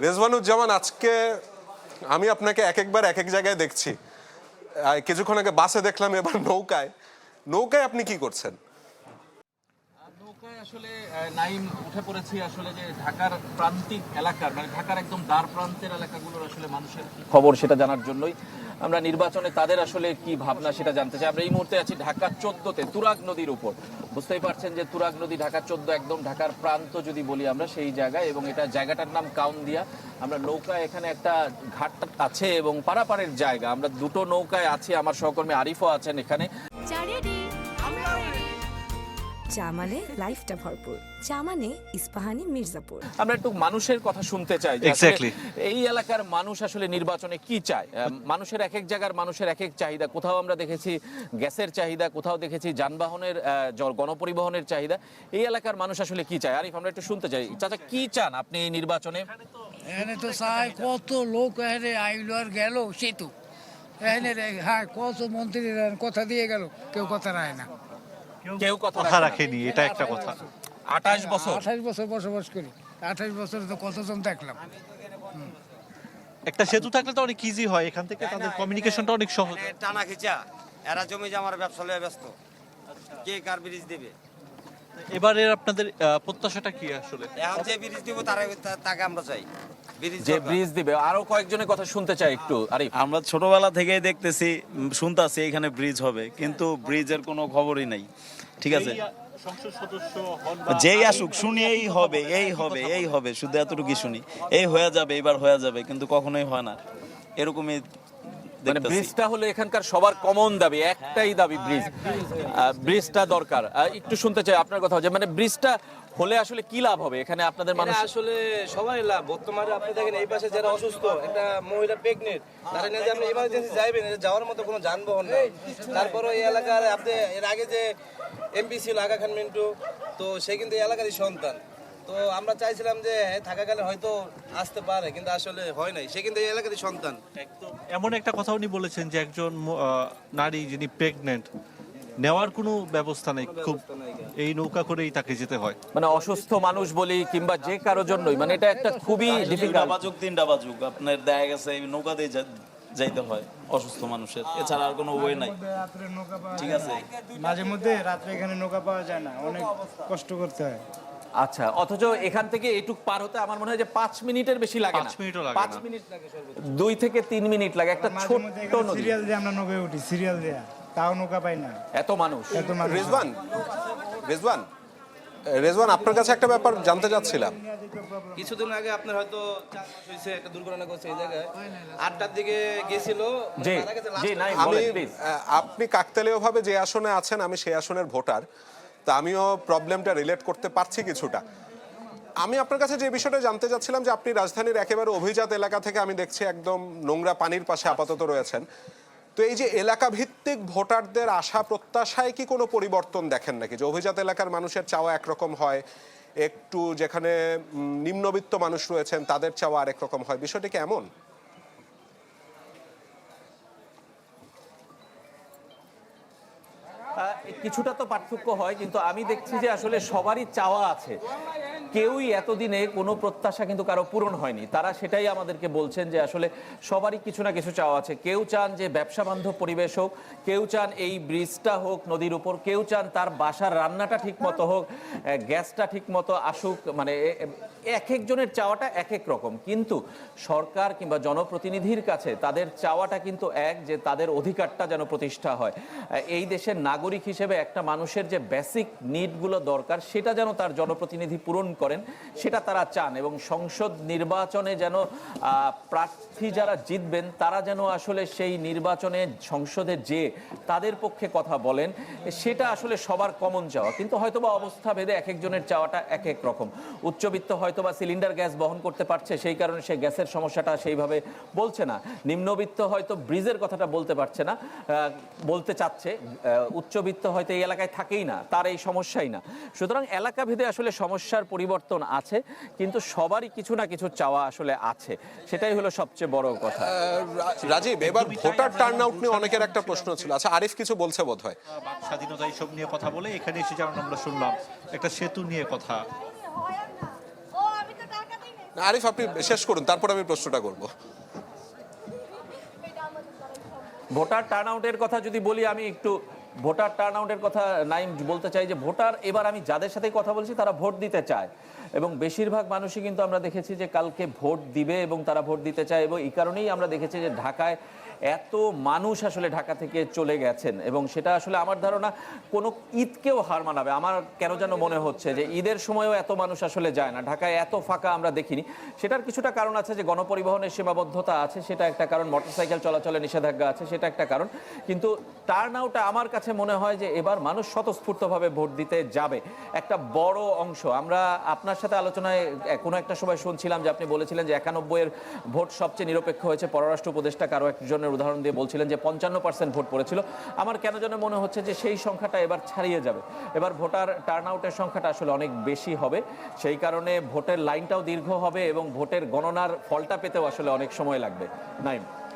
রেজওয়ানুজ্জামান, আজকে আমি আপনাকে এক একবার এক এক জায়গায় দেখছি। কিছুক্ষণ আগে বাসে দেখলাম, এবার নৌকায়। নৌকায় আপনি কি করছেন? নৌকায় আসলে নাইম উঠে পড়েছি আসলে যে ঢাকার প্রান্তিক এলাকার, মানে ঢাকার একদম দ্বার প্রান্তের এলাকাগুলোর আসলে মানুষের খবর সেটা জানার জন্যই। আমরা নির্বাচনে তাদের আসলে কি ভাবনা সেটা জানতে চাই। আমরা এই মুহূর্তে আছি ঢাকা 14-তে তুরাগ নদীর উপর। বুঝতেই পারছেন যে তুরাগ নদী ঢাকা 14, একদম ঢাকার প্রান্ত যদি বলি আমরা সেই জায়গায়, এবং এটা জায়গাটার নাম কাউন্দিয়া। আমরা নৌকায় এখানে একটা ঘাট আছে এবং পারাপারের জায়গা, আমরা দুটো নৌকায় আছি। আমার সহকর্মী আরিফও আছেন এখানে। চা মানে লাইফটা ভরপুর, চা মানে ইস্পাহানি মির্জাপুর। আমরা একটু মানুষের কথা শুনতে চাই যে এই এলাকার মানুষ আসলে নির্বাচনে কি চায়। মানুষের এক এক জায়গার মানুষের এক এক চাহিদা। কোথাও আমরা দেখেছি গ্যাসের চাহিদা, কোথাও দেখেছি যানবাহনের, গণপরিবহনের চাহিদা। এই এলাকার মানুষ আসলে কি চায়? আরিফ, আমরা একটু শুনতে চাই। চাচা, কি চান আপনি এই নির্বাচনে? এখানে তো চাই কত লোক এখানে আইলো আর গেল, সেতু এখানে হ্যাঁ কত মন্ত্রী কথা দিয়ে গেল, কেউ কথা রায় না, কেউ কথা রাখেনি। এটা একটা কথা। 28 বছর বসবাস করি, 28 বছরে তো কতজন দেখলাম। একটা সেতু থাকলে তো অনেক ইজি হয়, এখান থেকে তাদের কমিউনিকেশনটা অনেক সহজ। টানা খিচা, এরা জমি জমার ব্যবসা লয়ে ব্যস্ত, কে কার ব্রিজ দিবে। এবারে আপনাদের প্রত্যাশাটা কি আসলে? এখন যে ব্রিজ দিব তাকে আমরা চাই, যে ব্রিজ দিবে। আরো কয়েকজনের কথা শুনতে চাই একটু। আরিফ, আমরা ছোটবেলা থেকেই দেখতেছি, শুনতাছি এখানে ব্রিজ হবে, কিন্তু ব্রিজের কোনো খবরই নাই। ঠিক আছে, সংসদ সদস্য যেই আসুক শুনি এই হবে এই হবে এই হবে, শুধু এতটুকুই শুনি, এই হয়ে যাবে এবার হয়ে যাবে, কিন্তু কখনোই হয় না। এরকমই মানে ব্রিজটা হলো এখানকার সবার কমন দাবি, একটাই দাবি, ব্রিজটা দরকার। একটু শুনতে চাই আপনার কথা, যে মানে ব্রিজটা হলে আসলে কি লাভ হবে এখানে আপনাদের মানুষ? আসলে সবাই লাভ। বর্তমানে আপনি দেখেন এই পাশে যারা অসুস্থ, একটা মহিলা প্রেগনেন্ট, তারা নিয়ে যে আপনি ইমার্জেন্সি যাইবেন, যাওয়ার মতো কোনো যানবাহন নেই। তারপরে এই এলাকার আপনি এর আগে যে এমপি ছিল আগা খান মিন্টু, তো সে কিন্তু এই এলাকারই সন্তান। তো আমরা চাইছিলাম যে থাকাকালে হয়তো আসতে পারে, কিন্তু আসলে হয় নাই। সে কিন্তু এই এলাকারই সন্তান। এমন একটা কথা উনি বলেছেন যে একজন নারী যিনি প্রেগনেন্ট, নেওয়ার কোনো ব্যবস্থা নেই, খুব এই নৌকা করেই তাকে যেতে হয়। মানে অসুস্থ মানুষ বলি কিংবা যে কারোর জন্যই, মানে এটা একটা খুবই ডিফিকাল্ট। বাজুক 3টা বাজুক, আপনার দেখা গেছে এই নৌকা দিয়ে যাইতে হয় অসুস্থ মানুষের, এছাড়া আর কোনো ওয়ে নাই। ঠিক আছে, মাঝে মধ্যে রাত্রে এখানে নৌকা পাওয়া যায় না, অনেক কষ্ট করতে হয়। আচ্ছা, অথচ এখান থেকে এটুক পার হতে আমার মনে হয় যে 5 মিনিটের বেশি লাগে না। 5 মিনিটও লাগে না। 5 মিনিট লাগে, 2 থেকে 3 মিনিট লাগে একটা ছোট্ট নদী। সিরিয়াল দিয়ে আমরা নৌকায় উঠি, সিরিয়াল দেয়া, তাও নৌকা পাই না, এত মানুষ। রেজওয়ান, আপনার কাছে একটা ব্যাপার জানতে চাচ্ছিলাম। কিছুদিন আগে আপনার হয়তো হয়েছে, একটা দুর্ঘটনা করছে এই জায়গায়, 8টার দিকে গেছিল। আপনি কাকতালীয় ভাবে যে আসনে আছেন, আমি সেই আসনের ভোটার, তা আমিও প্রবলেমটা রিলেট করতে পারছি কিছুটা। আমি আপনার কাছে যে বিষয়টা জানতে চাচ্ছিলাম যে আপনি রাজধানীর একেবারে অভিজাত এলাকা থেকে আমি দেখছি একদম নোংরা পানির পাশে আপাতত রয়েছেন, তো এই যে এলাকা ভিত্তিক ভোটারদের আশা প্রত্যাশায় কি কোনো পরিবর্তন দেখেন নাকি? যে অভিজাত এলাকার মানুষের চাওয়া একরকম হয়, একটু যেখানে নিম্নবিত্ত মানুষ রয়েছেন তাদের চাওয়া আরেক রকম হয়, বিষয়টি কি এমন? কিছুটা তো পার্থক্য হয়, কিন্তু আমি দেখছি যে আসলে সবারই চাওয়া আছে। কেউই এতদিনে কোনো প্রত্যাশা কিন্তু কারো পূরণ হয়নি। তারা সেটাই আমাদেরকে বলছেন যে আসলে সবারই কিছু না কিছু চাওয়া আছে। কেউ চান যে ব্যবসা বান্ধব পরিবেশ হোক, কেউ চান এই ব্রিজটা হোক নদীর উপর, কেউ চান তার বাসার রান্নাটা ঠিক মতো হোক, গ্যাসটা ঠিক মতো আসুক। মানে এক একজনের চাওয়াটা এক এক রকম, কিন্তু সরকার কিংবা জনপ্রতিনিধির কাছে তাদের চাওয়াটা কিন্তু এক, যে তাদের অধিকারটা যেন প্রতিষ্ঠা হয়। এই দেশের নাগরিক হিসেবে একটা মানুষের যে বেসিক নিডগুলো দরকার সেটা যেন তার জনপ্রতিনিধি পূরণ করেন, সেটা তারা চান। এবং সংসদ নির্বাচনে যেন প্রার্থী যারা জিতবেন তারা যেন আসলে সেই নির্বাচনে সংসদে যে তাদের পক্ষে কথা বলেন, সেটা আসলে সবার কমন চাওয়া। কিন্তু হয়তোবা অবস্থা ভেদে এক একজনের চাওয়াটা এক এক রকম। উচ্চবিত্ত হয়তোবা সিলিন্ডার গ্যাস বহন করতে পারছে, সেই কারণে সে গ্যাসের সমস্যাটা সেইভাবে বলছে না। নিম্নবিত্ত হয়তো ব্রিজের কথাটা বলতে পারছে না, বলতে চাচ্ছে। উচ্চবিত্ত হয়তো এই এলাকায় থাকেই না, তার এই সমস্যাই না। সুতরাং এলাকা ভেদে আসলে সমস্যার পরিবর্তন আছে, কিন্তু সবারই কিছু না কিছু চাওয়া আসলে আছে, সেটাই হলো সবচেয়ে বড় কথা। রাজীব, এবার ভোটার টার্ন আউট নিয়ে অনেকের একটা প্রশ্ন ছিল। আচ্ছা, আরিফ কিছু বলছে বোধহয়, স্বাধীনতা এইসব নিয়ে কথা বলে এখানে এসে যেমন আমরা শুনলাম একটা সেতু নিয়ে কথা। আরিফ, আপনি শেষ করুন, তারপর আমি প্রশ্নটা করব। ভোটার টার্ন আউটের কথা যদি বলি, আমি একটু ভোটার টার্ন আউটের কথা নাইম বলতে চাই যে ভোটার এবার আমি যাদের সাথে কথা বলছি তারা ভোট দিতে চায়, এবং বেশিরভাগ মানুষই কিন্তু আমরা দেখেছি যে কালকে ভোট দিবে এবং তারা ভোট দিতে চায়, এবং এই কারণেই আমরা দেখেছি যে ঢাকায় এত মানুষ আসলে ঢাকা থেকে চলে গেছেন, এবং সেটা আসলে আমার ধারণা কোনো ঈদকেও হার মানাবে। আমার কেন যেন মনে হচ্ছে যে ঈদের সময়ও এত মানুষ আসলে যায় না, ঢাকায় এত ফাঁকা আমরা দেখিনি। সেটার কিছুটা কারণ আছে যে গণপরিবহনের সীমাবদ্ধতা আছে, সেটা একটা কারণ, মোটরসাইকেল চলাচলে নিষেধাজ্ঞা আছে, সেটা একটা কারণ। কিন্তু টার্ন আউটে আমার কাছে মনে হয় যে এবার মানুষ স্বতঃস্ফূর্তভাবে ভোট দিতে যাবে। একটা বড় অংশ, আমরা আপনার সাথে আলোচনায় কোনো একটা সময় শুনছিলাম যে আপনি বলেছিলেন যে 91-এর ভোট সবচেয়ে নিরপেক্ষ হয়েছে, পররাষ্ট্র উপদেষ্টা কারো একজনের উদাহরণ দিয়ে বলছিলেন যে 55% ভোট পড়েছিল। আমার কেন যেন মনে হচ্ছে যে সেই সংখ্যাটা এবার ছাড়িয়ে যাবে, এবার ভোটার টার্ন আউটের সংখ্যাটা আসলে অনেক বেশি হবে। সেই কারণে ভোটের লাইনটাও দীর্ঘ হবে এবং ভোটের গণনার ফলটা পেতেও আসলে অনেক সময় লাগবে। নাইম।